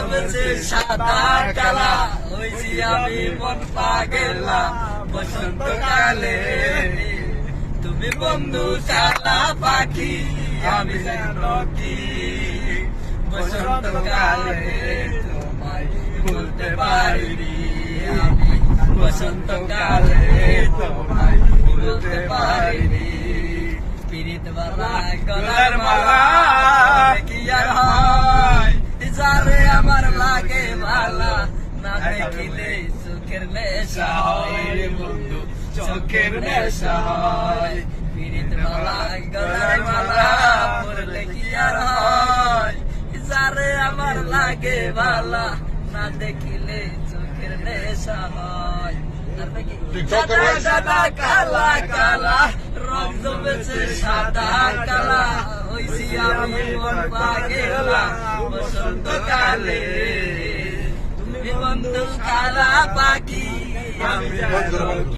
জমেছে সাদা কালা হইছি আমি মন পাগেলা বসন্তকালে তুমি বন্ধু কালা পাখি আমি যেন কি বসন্তকালে তোমায় ভুলতে পারিনি আমি বসন্তকালে তোমায় ভুলতে পারিনি পিরিত মালা গলার মালা কি আর হয় যারে আমার লাগে ভালা না দেখিলে চোখের নেশা হয় রে বন্ধু চোখের নেশা হয় পিরিত মালা গলার মালা পরলে কি আর হয় যারে আমার লাগে ভালা না দেখিলে চোখের নেশা হয় সাদা সাদা কালা কালা রং জমেছে সাদা কালা হইছি আমি মন পাগেলা বসন্তকালে তুমি বন্ধু কালা পাখি আমি